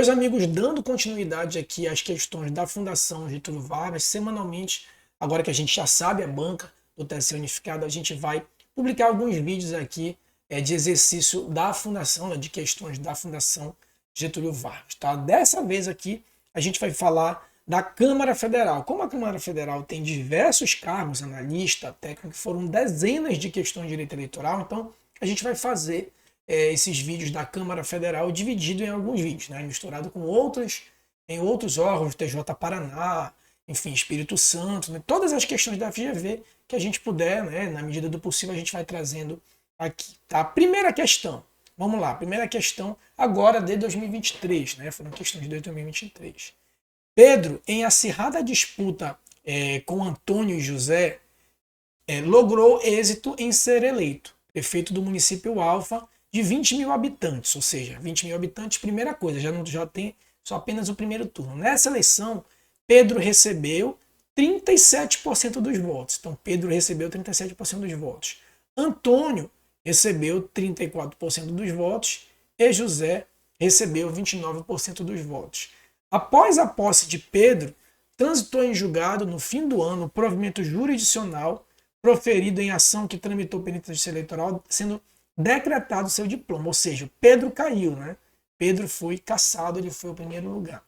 Meus amigos, dando continuidade aqui às questões da Fundação Getúlio Vargas, semanalmente, agora que a gente já sabe a banca do TSE Unificado, a gente vai publicar alguns vídeos aqui de exercício da Fundação, né, de questões da Fundação Getúlio Vargas. Tá? Dessa vez aqui, a gente vai falar da Câmara Federal. Como a Câmara Federal tem diversos cargos, analista, técnico, foram dezenas de questões de direito eleitoral, então a gente vai fazer esses vídeos da Câmara Federal dividido em alguns vídeos, né, misturado com outros, em outros órgãos, TJ Paraná, enfim, Espírito Santo, né, todas as questões da FGV que a gente puder, né, na medida do possível, a gente vai trazendo aqui. Tá? Primeira questão, vamos lá, primeira questão agora de 2023, né, foram questões de 2023. Pedro, em acirrada disputa com Antônio e José, logrou êxito em ser eleito prefeito do município Alfa de 20 mil habitantes, ou seja, 20 mil habitantes, primeira coisa, já tem só apenas o primeiro turno. Nessa eleição, Pedro recebeu 37% dos votos. Então, Pedro recebeu 37% dos votos. Antônio recebeu 34% dos votos e José recebeu 29% dos votos. Após a posse de Pedro, transitou em julgado no fim do ano o provimento jurisdicional proferido em ação que tramitou penitência eleitoral, sendo decretado seu diploma, ou seja, Pedro caiu, né? Pedro foi cassado, ele foi o primeiro lugar,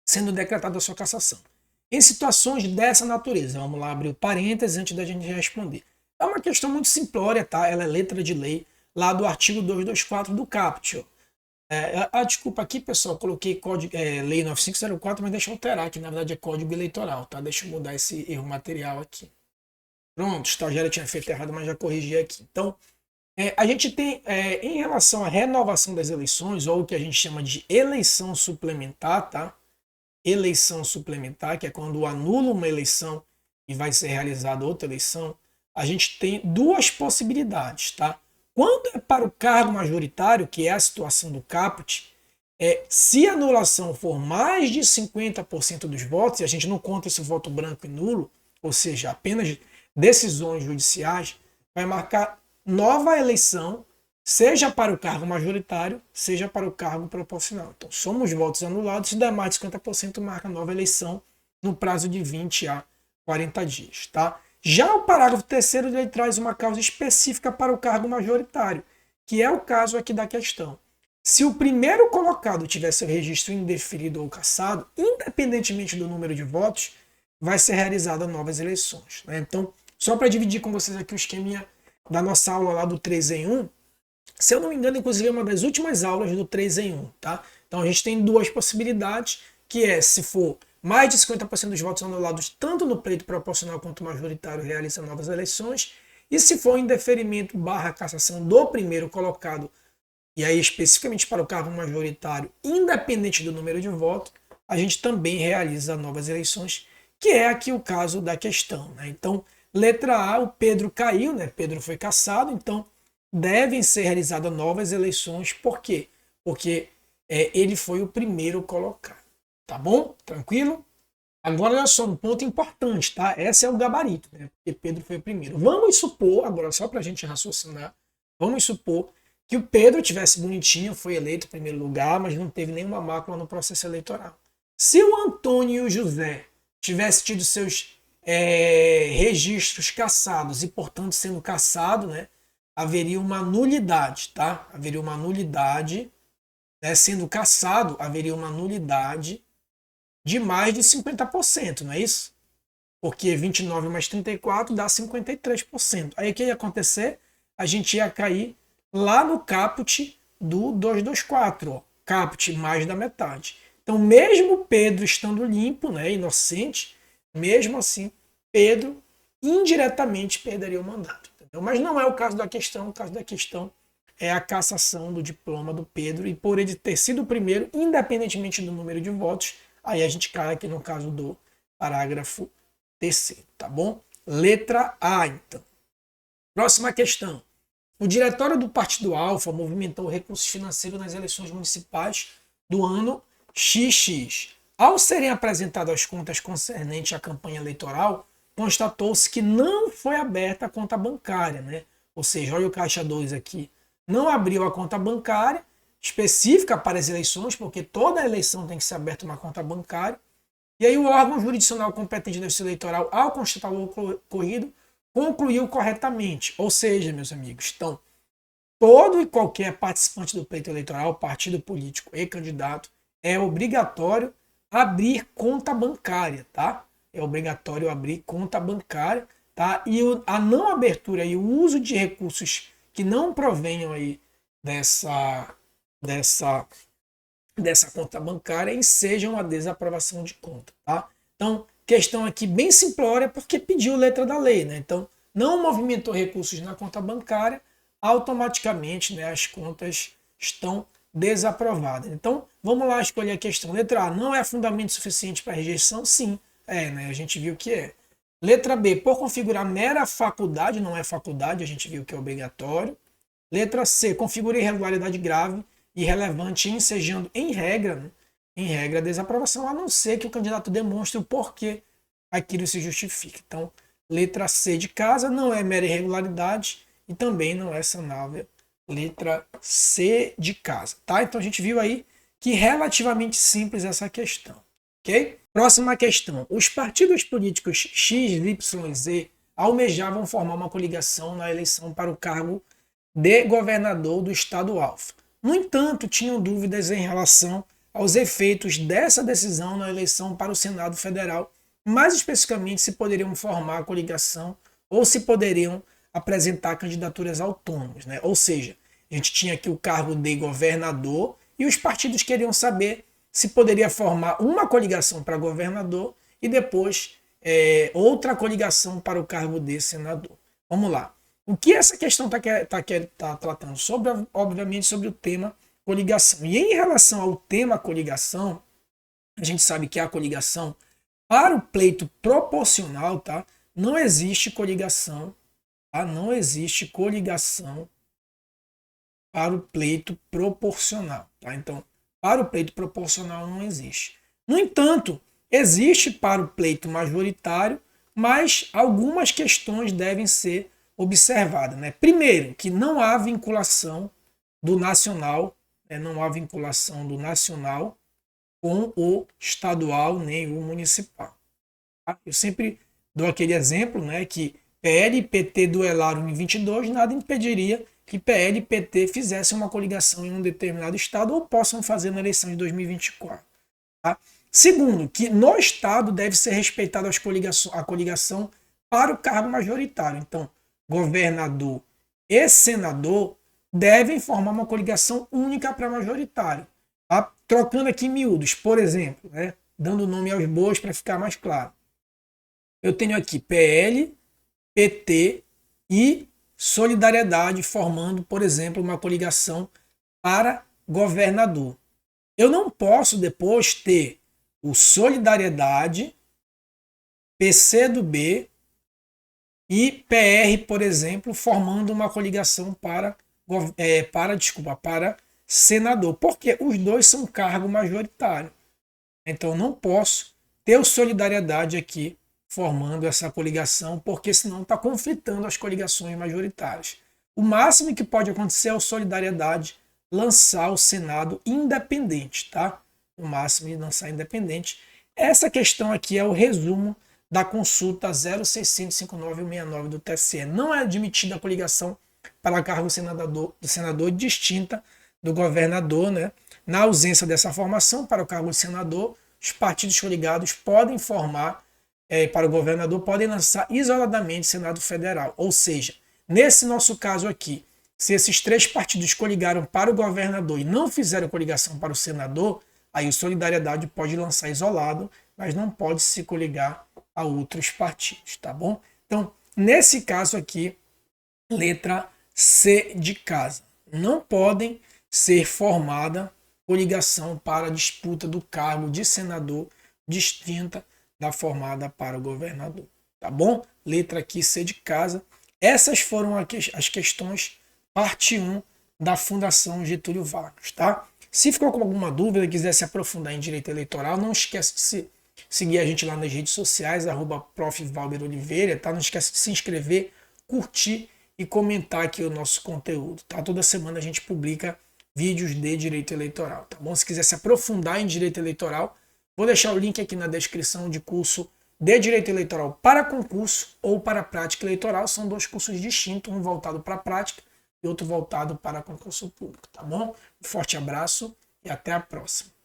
sendo decretada a sua cassação. Em situações dessa natureza, vamos lá abrir o parênteses antes da gente responder. É uma questão muito simplória, tá? Ela é letra de lei, lá do artigo 224 do CAPT. Desculpa aqui, pessoal, coloquei código, lei 9504, mas deixa eu alterar, que na verdade é código eleitoral, tá? Deixa eu mudar esse erro material aqui. Pronto, o estagiário tinha feito errado, mas já corrigi aqui. Então, a gente tem, em relação à renovação das eleições, ou o que a gente chama de eleição suplementar, tá? Eleição suplementar, que é quando anula uma eleição e vai ser realizada outra eleição, a gente tem duas possibilidades, tá? Quando é para o cargo majoritário, que é a situação do caput, se a anulação for mais de 50% dos votos, e a gente não conta esse voto branco e nulo, ou seja, apenas decisões judiciais, vai marcar nova eleição, seja para o cargo majoritário, seja para o cargo proporcional. Então, somos votos anulados, se der mais de 50%, marca nova eleição no prazo de 20 a 40 dias. Tá? Já o parágrafo 3º ele traz uma causa específica para o cargo majoritário, que é o caso aqui da questão. Se o primeiro colocado tiver seu registro indeferido ou cassado, independentemente do número de votos, vai ser realizada novas eleições. Né? Então, só para dividir com vocês aqui o esqueminha da nossa aula lá do 3 em 1, se eu não me engano, inclusive é uma das últimas aulas do 3 em 1, tá? Então a gente tem duas possibilidades, que é se for mais de 50% dos votos anulados, tanto no pleito proporcional quanto majoritário, realiza novas eleições, e se for indeferimento / cassação do primeiro colocado, e aí especificamente para o cargo majoritário, independente do número de votos, a gente também realiza novas eleições, que é aqui o caso da questão, né? Então, letra A, o Pedro caiu, né? Pedro foi cassado, então devem ser realizadas novas eleições. Por quê? Porque ele foi o primeiro colocado. Tá bom? Tranquilo? Agora, olha só, um ponto importante, tá? Esse é o gabarito, né? Porque Pedro foi o primeiro. Vamos supor, agora só para a gente raciocinar, vamos supor que o Pedro tivesse bonitinho, foi eleito em primeiro lugar, mas não teve nenhuma mácula no processo eleitoral. Se o Antônio e o José tivessem tido seus registros cassados e, portanto, sendo cassado, né, haveria uma nulidade, tá? Haveria uma nulidade, né, sendo cassado, haveria uma nulidade de mais de 50%, não é isso? Porque 29 mais 34 dá 53%. Aí o que ia acontecer? A gente ia cair lá no caput do 224, ó, caput mais da metade. Então, mesmo Pedro estando limpo, né, inocente, mesmo assim, Pedro indiretamente perderia o mandato. Entendeu? Mas não é o caso da questão. O caso da questão é a cassação do diploma do Pedro, e por ele ter sido o primeiro, independentemente do número de votos, aí a gente cai aqui no caso do parágrafo 3º, tá bom? Letra A, então. Próxima questão. O diretório do Partido Alfa movimentou recursos financeiros nas eleições municipais do ano XX. Ao serem apresentadas as contas concernentes à campanha eleitoral, constatou-se que não foi aberta a conta bancária, né? Ou seja, olha o caixa 2 aqui. Não abriu a conta bancária, específica para as eleições, porque toda eleição tem que ser aberta uma conta bancária. E aí o órgão jurisdicional competente da Justiça Eleitoral, ao constatar o ocorrido, concluiu corretamente. Ou seja, meus amigos, então, todo e qualquer participante do pleito eleitoral, partido político e candidato, é obrigatório abrir conta bancária, tá? É obrigatório abrir conta bancária, tá? E a não abertura e o uso de recursos que não provenham aí dessa conta bancária enseja uma desaprovação de conta, tá? Então, questão aqui bem simplória, porque pediu letra da lei, né? Então, não movimentou recursos na conta bancária, automaticamente, né, as contas estão desaprovadas. Então, vamos lá escolher a questão. Letra A, não é fundamento suficiente para rejeição? Sim, né? A gente viu que é. Letra B, por configurar mera faculdade, não é faculdade, a gente viu que é obrigatório. Letra C, configura irregularidade grave e relevante, ensejando em regra, né, a desaprovação, a não ser que o candidato demonstre o porquê aquilo se justifique. Então, letra C de casa não é mera irregularidade e também não é sanável. Letra C de casa, tá? Então a gente viu aí que relativamente simples essa questão, ok? Próxima questão. Os partidos políticos X, Y e Z almejavam formar uma coligação na eleição para o cargo de governador do estado alfa. No entanto, tinham dúvidas em relação aos efeitos dessa decisão na eleição para o Senado Federal, mais especificamente se poderiam formar a coligação ou se poderiam apresentar candidaturas autônomas, né? Ou seja, a gente tinha aqui o cargo de governador e os partidos queriam saber se poderia formar uma coligação para governador e depois outra coligação para o cargo de senador. Vamos lá. O que essa questão tá tratando? Obviamente sobre o tema coligação. E em relação ao tema coligação, a gente sabe que a coligação, para o pleito proporcional, tá? Não existe coligação, tá? Não existe coligação para o pleito proporcional, tá? Então, para o pleito proporcional não existe. No entanto, existe para o pleito majoritário, mas algumas questões devem ser observadas, né? Primeiro, que não há vinculação do nacional, né? Não há vinculação do nacional com o estadual nem o municipal. Tá? Eu sempre dou aquele exemplo, né, que PL e PT duelaram em 22, nada impediria que PL e PT fizessem uma coligação em um determinado estado ou possam fazer na eleição de 2024. Tá? Segundo, que no estado deve ser respeitada a coligação para o cargo majoritário. Então, governador e senador devem formar uma coligação única para majoritário. Tá? Trocando aqui em miúdos, por exemplo, né? Dando nome aos bois para ficar mais claro. Eu tenho aqui PL, PT e Solidariedade formando, por exemplo, uma coligação para governador. Eu não posso depois ter o Solidariedade, PCdoB e PR, por exemplo, formando uma coligação para senador, porque os dois são cargo majoritário. Então eu não posso ter o Solidariedade aqui formando essa coligação, porque senão está conflitando as coligações majoritárias. O máximo que pode acontecer é o Solidariedade lançar o Senado independente, tá? O máximo de lançar independente. Essa questão aqui é o resumo da consulta 06005969 do TSE. Não é admitida a coligação para cargo do senador distinta do governador, né? Na ausência dessa formação para o cargo de senador, os partidos coligados podem formar para o governador, podem lançar isoladamente Senado Federal. Ou seja, nesse nosso caso aqui, se esses três partidos coligaram para o governador e não fizeram coligação para o senador, aí o Solidariedade pode lançar isolado, mas não pode se coligar a outros partidos, tá bom? Então, nesse caso aqui, letra C de casa. Não podem ser formada coligação para a disputa do cargo de senador distinta da formada para o governador, tá bom? Letra aqui C de casa. Essas foram as questões parte 1 da Fundação Getúlio Vargas, tá? Se ficou com alguma dúvida, quiser se aprofundar em direito eleitoral, não esquece de seguir a gente lá nas redes sociais, @prof.valber_oliveira, tá? Não esquece de se inscrever, curtir e comentar aqui o nosso conteúdo, tá? Toda semana a gente publica vídeos de direito eleitoral, tá bom? Se quiser se aprofundar em direito eleitoral, vou deixar o link aqui na descrição de curso de direito eleitoral para concurso ou para prática eleitoral. São dois cursos distintos, um voltado para a prática e outro voltado para concurso público, tá bom? Um forte abraço e até a próxima.